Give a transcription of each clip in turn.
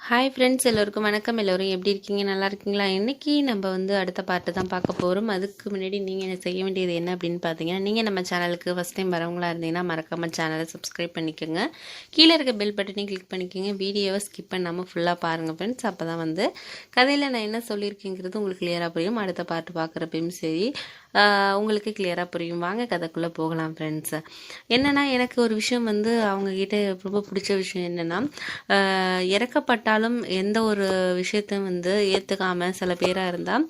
Hi friends, எல்லோருக்கும் வணக்கம். எல்லோரும் எப்படி இருக்கீங்க? நல்லா இருக்கீங்களா? இன்றைக்கி நம்ம அடுத்த பாட்டு தான் பார்க்க போகிறோம். அதுக்கு முன்னாடி நீங்கள் செய்ய வேண்டியது என்ன அப்படின்னு பார்த்தீங்கன்னா, நீங்கள் நம்ம சேனலுக்கு ஃபஸ்ட் டைம் வரவங்களா இருந்தீங்கன்னா மறக்காமல் சேனலை சப்ஸ்கிரைப் பண்ணிக்கோங்க. கீழே இருக்க பெல் பட்டனையும் கிளிக் பண்ணிக்கோங்க. வீடியோவை ஸ்கிப் பண்ணாமல் ஃபுல்லாக பாருங்கள் ஃப்ரெண்ட்ஸ். அப்போ தான் கதையில் நான் என்ன சொல்லியிருக்கேங்கிறது உங்களுக்கு கிளியராக புரியும். அடுத்த பாட்டு பார்க்குறப்பையும் சரி உங்களுக்கு கிளியராக புரியும். வாங்க கதைக்குள்ளே போகலாம் ஃப்ரெண்ட்ஸ். என்னென்னா, எனக்கு ஒரு விஷயம் அவங்கக்கிட்ட ரொம்ப பிடிச்ச விஷயம் என்னென்னா, இறக்கப்பட்டாலும் எந்த ஒரு விஷயத்தையும் ஏற்றுக்காமல் சில பேராக இருந்தால்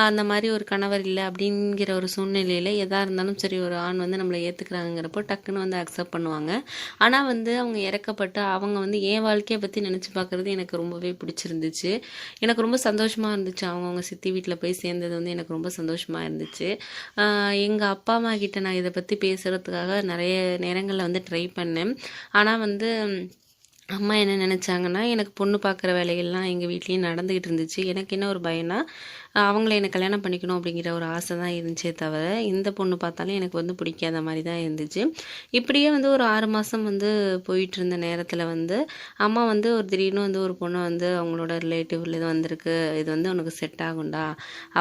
அந்த மாதிரி ஒரு கணவர் இல்லை அப்படிங்கிற ஒரு சூழ்நிலையில் எதாக இருந்தாலும் சரி ஒரு ஆண் நம்மளை ஏற்றுக்கிறாங்கிறப்போ டக்குன்னு அக்செப்ட் பண்ணுவாங்க. ஆனால் அவங்க இறக்கப்பட்டு அவங்க என் வாழ்க்கையை பற்றி நினச்சி பார்க்குறது எனக்கு ரொம்பவே பிடிச்சிருந்துச்சு. எனக்கு ரொம்ப சந்தோஷமாக இருந்துச்சு. அவங்கவுங்க சித்தி வீட்டில் போய் சேர்ந்தது எனக்கு ரொம்ப சந்தோஷமாக இருந்துச்சு. எங்கள் அப்பா அம்மா கிட்ட நான் இதை பற்றி பேசுகிறதுக்காக நிறைய நேரங்களில் ட்ரை பண்ணேன். ஆனால் அம்மா என்ன நினச்சாங்கன்னா, எனக்கு பொண்ணு பார்க்குற வேலைகள்லாம் எங்கள் வீட்லேயும் நடந்துக்கிட்டு இருந்துச்சு. எனக்கு என்ன ஒரு பயம்னா, அவங்கள எனக்கு கல்யாணம் பண்ணிக்கணும் அப்படிங்கிற ஒரு ஆசை தான் இருந்துச்சே தவிர, இந்த பொண்ணு பார்த்தாலும் எனக்கு பிடிக்காத மாதிரி தான் இருந்துச்சு. இப்படியே ஒரு 6 மாதம் போயிட்டு இருந்த நேரத்தில் அம்மா ஒரு திடீர்னு ஒரு பொண்ணை அவங்களோட ரிலேட்டிவ்ல இது வந்திருக்கு, இது உனக்கு செட் ஆகும்டா,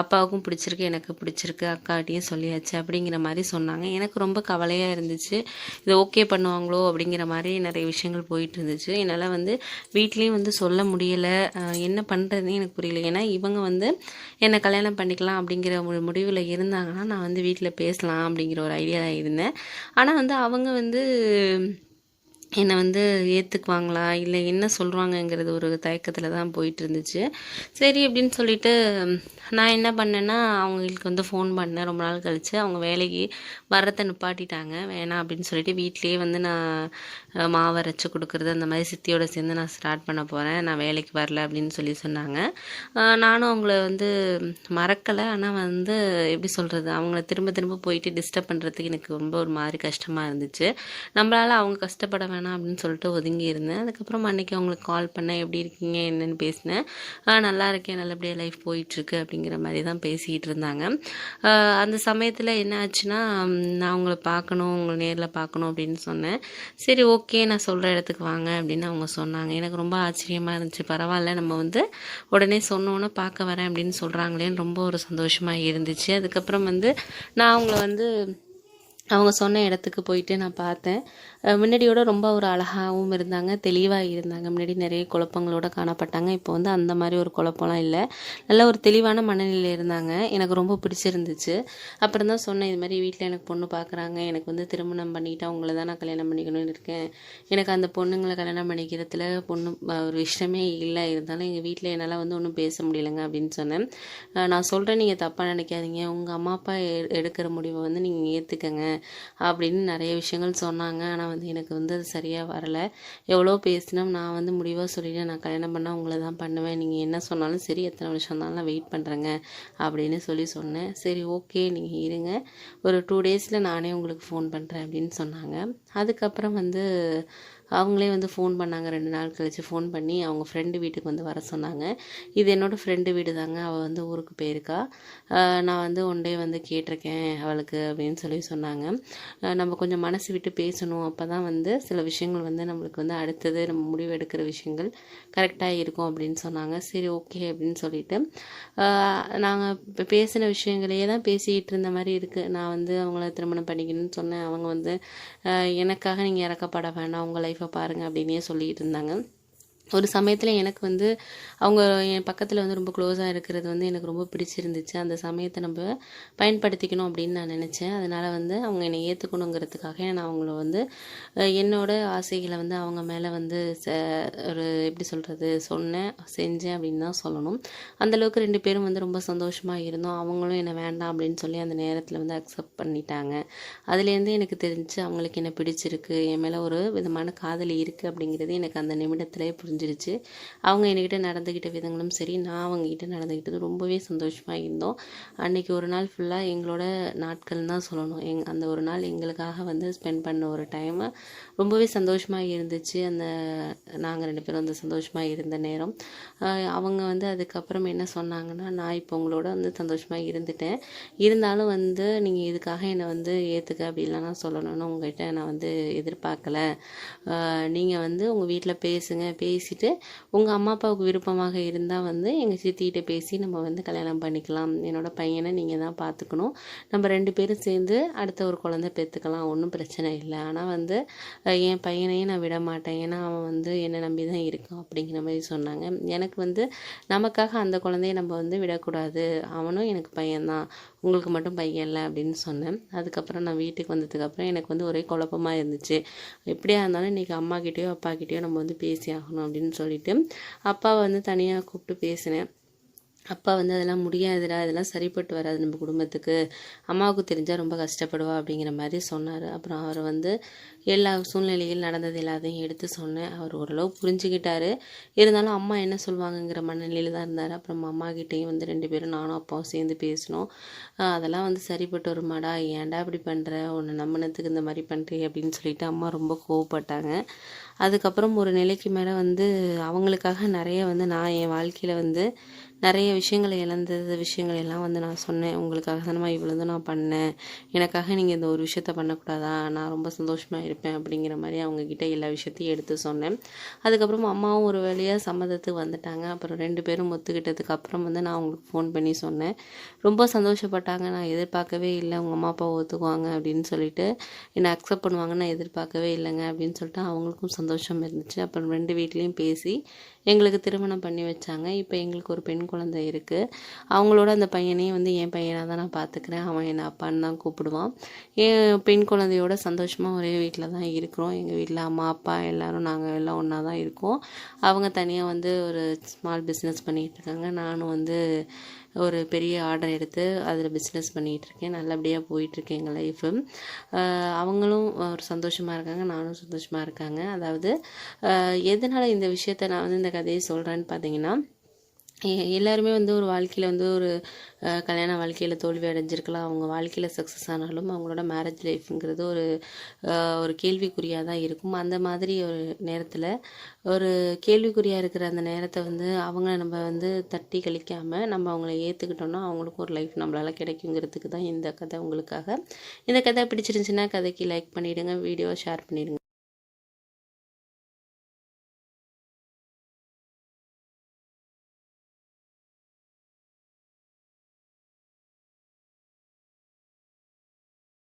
அப்பாவுக்கும் பிடிச்சிருக்கு, எனக்கு பிடிச்சிருக்கு, அக்காட்டையும் சொல்லியாச்சு அப்படிங்கிற மாதிரி சொன்னாங்க. எனக்கு ரொம்ப கவலையாக இருந்துச்சு. இது ஓகே பண்ணுவாங்களோ அப்படிங்கிற மாதிரி நிறைய விஷயங்கள் போயிட்டு இருந்துச்சு. என்னால் வீட்லேயும் சொல்ல முடியலை, என்ன பண்ணுறதுன்னு எனக்கு புரியல. ஏன்னா இவங்க என்னை கல்யாணம் பண்ணிக்கலாம் அப்படிங்கிற ஒரு முடிவில் இருந்தாங்கன்னா நான் வீட்டில் பேசலாம் அப்படிங்கிற ஒரு ஐடியாவில் இருந்தேன். ஆனால் அவங்க என்னை ஏற்றுக்குவாங்களா இல்லை என்ன சொல்கிறாங்கங்கிறது ஒரு தயக்கத்தில் தான் போயிட்டு இருந்துச்சு. சரி அப்படின்னு சொல்லிட்டு நான் என்ன பண்ணேன்னா, அவங்களுக்கு ஃபோன் பண்ணேன். ரொம்ப நாள் கழித்து அவங்க வேலைக்கு வரத்தை நிப்பாட்டிட்டாங்க. வேணாம் அப்படின்னு சொல்லிட்டு வீட்லேயே நான் மாவு அரைச்சி கொடுக்குறது அந்த மாதிரி சித்தியோட சேர்ந்து நான் ஸ்டார்ட் பண்ண போகிறேன், நான் வேலைக்கு வரல அப்படின்னு சொன்னாங்க. நானும் அவங்கள மறக்கலை. ஆனால் எப்படி சொல்கிறது, அவங்கள திரும்ப திரும்ப போயிட்டு டிஸ்டர்ப் பண்ணுறதுக்கு எனக்கு ரொம்ப ஒரு மாதிரி கஷ்டமாக இருந்துச்சு. நம்மளால் அவங்க கஷ்டப்பட வேணாம் அப்படின்னு சொல்லிட்டு ஒதுங்கி இருந்தேன். அதுக்கப்புறம் அன்றைக்கி அவங்களுக்கு கால் பண்ணேன், எப்படி இருக்கீங்க என்னென்னு பேசினேன். நல்லா இருக்கேன், நல்லபடியாக லைஃப் போயிட்டுருக்கு அப்படிங்கிற மாதிரி தான் பேசிக்கிட்டு இருந்தாங்க. அந்த சமயத்தில் என்ன ஆச்சுன்னா, நான் அவங்கள பார்க்கணும், உங்களை நேரில் பார்க்கணும் அப்படின்னு சொன்னேன். சரி ஓகே, நான் சொல்கிற இடத்துக்கு வாங்க அப்படின்னு அவங்க சொன்னாங்க. எனக்கு ரொம்ப ஆச்சரியமாக இருந்துச்சு. பரவாயில்ல, நம்ம உடனே சொன்னோன்னே பார்க்க வரேன் அப்படின்னு சொல்கிறாங்களேன்னு ரொம்ப ஒரு சந்தோஷமாக இருந்துச்சு. அதுக்கப்புறம் நான் அவங்கள அவங்க சொன்ன இடத்துக்கு போயிட்டு நான் பார்த்தேன். முன்னாடியோட ரொம்ப ஒரு அழகாகவும் இருந்தாங்க, தெளிவாக இருந்தாங்க. முன்னாடி நிறைய குழப்பங்களோட காணப்பட்டாங்க. இப்போ அந்த மாதிரி ஒரு குழப்பம்லாம் இல்லை, நல்ல ஒரு தெளிவான மனநிலையில் இருந்தாங்க. எனக்கு ரொம்ப பிடிச்சிருந்துச்சு. அப்புறம் தான் சொன்னேன், இது மாதிரி வீட்டில் எனக்கு பொண்ணு பார்க்குறாங்க, எனக்கு திருமணம் பண்ணிக்கிட்டு அவங்கள தான் நான் கல்யாணம் பண்ணிக்கணும்னு இருக்கேன். எனக்கு அந்த பொண்ணுங்களை கல்யாணம் பண்ணிக்கிறதுல ஒரு இஷ்டமே இல்லை. இருந்தாலும் எங்கள் வீட்டில் என்னால் ஒன்றும் பேச முடியலைங்க அப்படின்னு சொன்னேன். நான் சொல்கிறேன், நீங்கள் தப்பாக நினைக்காதீங்க, உங்கள் அம்மா அப்பா எடுக்கிற முடிவை நீங்கள் ஏற்றுக்கங்க அப்படின்னு நிறைய விஷயங்கள் சொன்னாங்க. ஆனால் எனக்கு அது சரியாக வரலை. எவ்வளோ பேசினோம், நான் முடிவாக சொல்லிவிட்டேன், நான் கல்யாணம் பண்ணால் உங்களை தான் பண்ணுவேன், நீங்கள் என்ன சொன்னாலும் சரி, எத்தனை வருஷம் இருந்தாலும் நான் வெயிட் பண்ணுறேங்க அப்படின்னு சொன்னேன். சரி ஓகே, நீங்கள் இருங்க, ஒரு 2 டேஸில் நானே உங்களுக்கு ஃபோன் பண்ணுறேன் அப்படின்னு சொன்னாங்க. அதுக்கப்புறம் அவங்களே ஃபோன் பண்ணாங்க. 2 நாள் கழித்து ஃபோன் பண்ணி அவங்க ஃப்ரெண்டு வீட்டுக்கு வர சொன்னாங்க. இது என்னோடய ஃப்ரெண்டு வீடு தாங்க, அவள் ஊருக்கு போயிருக்கா, நான் ஒன் டே கேட்டிருக்கேன் அவளுக்கு அப்படின்னு சொன்னாங்க. நம்ம கொஞ்சம் மனசு விட்டு பேசணும், அப்போ தான் சில விஷயங்கள் நம்மளுக்கு அடுத்தது நம்ம முடிவு எடுக்கிற விஷயங்கள் கரெக்டாக இருக்கும் அப்படின்னு சொன்னாங்க. சரி ஓகே அப்படின்னு சொல்லிட்டு நாங்கள் இப்போ பேசின விஷயங்களையே தான் பேசிக்கிட்டு இருந்த மாதிரி இருக்குது. நான் அவங்கள திருமணம் பண்ணிக்கணும்னு சொன்னேன். அவங்க எனக்காக நீங்கள் இறக்கப்பட வேண்டாம், உங்கள் லைஃப்பை பாருங்கள் அப்படின்னே சொல்லிகிட்டு இருந்தாங்க. ஒரு சமயத்தில் எனக்கு அவங்க என் பக்கத்தில் ரொம்ப க்ளோஸாக இருக்கிறது எனக்கு ரொம்ப பிடிச்சிருந்துச்சு. அந்த சமயத்தை நம்ம பயன்படுத்திக்கணும் அப்படின்னு நான் நினச்சேன். அதனால் அவங்க என்னை ஏற்றுக்கணுங்கிறதுக்காக நான் அவங்கள என்னோட ஆசைகளை அவங்க மேலே ஒரு எப்படி சொல்கிறது சொன்னேன், செஞ்சேன் அப்படின்னு தான் சொல்லணும். அந்தளவுக்கு 2 பேரும் ரொம்ப சந்தோஷமாக இருந்தோம். அவங்களும் என்னை வேண்டாம் அப்படின்னு சொல்லி அந்த நேரத்தில் அக்செப்ட் பண்ணிட்டாங்க. அதுலேருந்து எனக்கு தெரிஞ்சு அவங்களுக்கு என்ன பிடிச்சிருக்கு, என் மேலே ஒரு விதமான காதலி இருக்குது அப்படிங்கிறது எனக்கு அந்த நிமிடத்திலே புரிஞ்சுருச்சு. அவங்க என்கிட்ட நடந்துக்கிட்ட விதங்களும் சரி, நான் அவங்ககிட்ட நடந்துக்கிட்டது ரொம்பவே சந்தோஷமாக இருந்தோம். அன்றைக்கி ஒரு நாள் ஃபுல்லாக எங்களோட நாட்கள் தான் சொல்லணும். அந்த ஒரு நாள் எங்களுக்காக ஸ்பெண்ட் பண்ண ஒரு டைமு ரொம்பவே சந்தோஷமாக இருந்துச்சு. நாங்கள் 2 பேரும் சந்தோஷமாக இருந்த நேரம். அவங்க அதுக்கப்புறம் என்ன சொன்னாங்கன்னா, நான் இப்போ உங்களோட சந்தோஷமாக இருந்துட்டேன், இருந்தாலும் நீங்கள் இதுக்காக என்னை ஏற்றுக்க அப்படின்லாம் நான் சொல்லணும்னு உங்கள்கிட்ட நான் எதிர்பார்க்கல. நீங்கள் உங்கள் வீட்டில் பேசுங்க, பேசி பேசிவிட்டு உங்கள் அம்மா அப்பாவுக்கு விருப்பமாக இருந்தால் வந்து எங்கள் சித்திகிட்ட பேசி நம்ம வந்து கல்யாணம் பண்ணிக்கலாம், என்னோடய பையனை நீங்கள் தான் பார்த்துக்கணும், நம்ம 2 பேரும் சேர்ந்து அடுத்த ஒரு குழந்தை பெற்றுக்கலாம், ஒன்றும் பிரச்சனை இல்லை. ஆனால் வந்து என் பையனையும் நான் விட மாட்டேன், ஏன்னா அவன் வந்து என்னை நம்பி தான் இருக்கான் அப்படிங்கிற மாதிரி சொன்னாங்க. எனக்கு வந்து நமக்காக அந்த குழந்தைய நம்ம வந்து விடக்கூடாது, அவனும் எனக்கு பையன்தான், உங்களுக்கு மட்டும் பையன் இல்லை அப்படின்னு சொன்னேன். அதுக்கப்புறம் நான் வீட்டுக்கு வந்ததுக்கப்புறம் எனக்கு வந்து ஒரே குழப்பமாக இருந்துச்சு. எப்படியா இருந்தாலும் இன்றைக்கி அம்மாக்கிட்டேயோ அப்பாக்கிட்டேயோ நம்ம வந்து பேசி ஆகணும் அப்படின்னு சொல்லிட்டு அப்பாவை வந்து தனியாக கூப்பிட்டு பேசினேன். அப்பா வந்து அதெல்லாம் முடியாதுடா, இதெல்லாம் சரிப்பட்டு வராது நம்ம குடும்பத்துக்கு, அம்மாவுக்கு தெரிஞ்சால் ரொம்ப கஷ்டப்படுவா அப்படிங்கிற மாதிரி சொன்னார். அப்புறம் அவர் வந்து எல்லா சூழ்நிலையில் நடந்தது எல்லாத்தையும் எடுத்து சொன்னேன். அவர் ஓரளவு புரிஞ்சுக்கிட்டாரு. இருந்தாலும் அம்மா என்ன சொல்லுவாங்கங்கிற மனநிலையில் தான் இருந்தார். அப்புறம் அம்மாக்கிட்டேயும் வந்து 2 பேரும் நானும் அப்பாவும் சேர்ந்து பேசினோம். அதெல்லாம் வந்து சரிப்பட்டு வருமாடா, ஏன்டா இப்படி பண்ணுற, உன்னை நம்பினத்துக்கு இந்த மாதிரி பண்ணுறீ அப்படின்னு சொல்லிட்டு அம்மா ரொம்ப கோவப்பட்டாங்க. அதுக்கப்புறம் ஒரு நிலைக்கு மேலே வந்து அவங்களுக்காக நிறைய வந்து நான் என் வாழ்க்கையில் வந்து நிறைய விஷயங்களை விஷயங்கள் எல்லாம் வந்து நான் சொன்னேன். உங்களுக்காக தானே இவ்வளோ நான் பண்ணேன், எனக்காக நீங்கள் இந்த ஒரு விஷயத்த பண்ணக்கூடாதா, நான் ரொம்ப சந்தோஷமாக இருப்பேன் அப்படிங்கிற மாதிரி அவங்கக்கிட்ட எல்லா விஷயத்தையும் எடுத்து சொன்னேன். அதுக்கப்புறம் அம்மாவும் ஒரு வழியாக சம்மதத்துக்கு வந்துட்டாங்க. அப்புறம் 2 பேரும் ஒத்துக்கிட்டதுக்கு அப்புறம் வந்து நான் அவங்களுக்கு ஃபோன் பண்ணி சொன்னேன். ரொம்ப சந்தோஷப்பட்டாங்க. நான் எதிர்பார்க்கவே இல்லை உங்கள் அம்மா அப்பா ஒத்துக்குவாங்க அப்படின்னு சொல்லிட்டு, என்னை அக்செப்ட் பண்ணுவாங்கன்னு நான் எதிர்பார்க்கவே இல்லைங்க அப்படின்னு சொல்லிட்டு அவங்களுக்கும் சந்தோஷம் இருந்துச்சு. அப்புறம் 2 வீட்லேயும் பேசி எங்களுக்கு திருமணம் பண்ணி வச்சாங்க. இப்போ எங்களுக்கு ஒரு பெண் குழந்தை இருக்குது. அவங்களோட அந்த பையனையும் வந்து என் பையனாக தான் நான் பார்த்துக்கிறேன். அவன் என்னை அப்பான்னு தான் கூப்பிடுவான். என் பெண் குழந்தையோட சந்தோஷமாக ஒரே வீட்டில் தான் இருக்கிறோம். எங்கள் வீட்டில் அம்மா அப்பா எல்லோரும் நாங்கள் எல்லாம் ஒன்றா தான் இருக்கோம். அவங்க தனியாக வந்து ஒரு ஸ்மால் பிஸ்னஸ் பண்ணிகிட்ருக்காங்க. நானும் வந்து ஒரு பெரிய ஆர்டர் எடுத்து அதில் பிஸ்னஸ் பண்ணிகிட்ருக்கேன். நல்லபடியாக போயிட்டுருக்கு எங்கள் லைஃபு. அவங்களும் ஒரு சந்தோஷமாக இருக்காங்க, நானும் சந்தோஷமாக இருக்காங்க. அதாவது எதனால் இந்த விஷயத்த நான் வந்து இந்த கதையை சொல்கிறேன்னு பார்த்தீங்கன்னா, எல்லாருமே வந்து ஒரு வாழ்க்கையில் வந்து ஒரு கல்யாண வாழ்க்கையில் தோல்வி அடைஞ்சிருக்கலாம். அவங்க வாழ்க்கையில் சக்ஸஸ் ஆனாலும் அவங்களோட மேரேஜ் லைஃப்ங்கிறது ஒரு கேள்விக்குறியாக தான் இருக்கும். அந்த மாதிரி ஒரு நேரத்தில் ஒரு கேள்விக்குறியாக இருக்கிற அந்த நேரத்தை வந்து அவங்கள நம்ம வந்து தட்டி கழிக்காமல் நம்ம அவங்கள ஏற்றுக்கிட்டோன்னா அவங்களுக்கும் ஒரு லைஃப் நம்மளால் கிடைக்குங்கிறதுக்கு தான் இந்த கதை உங்களுக்காக. இந்த கதை பிடிச்சிருந்துச்சுன்னா கதைக்கு லைக் பண்ணிவிடுங்க, வீடியோவை ஷேர் பண்ணிவிடுங்க.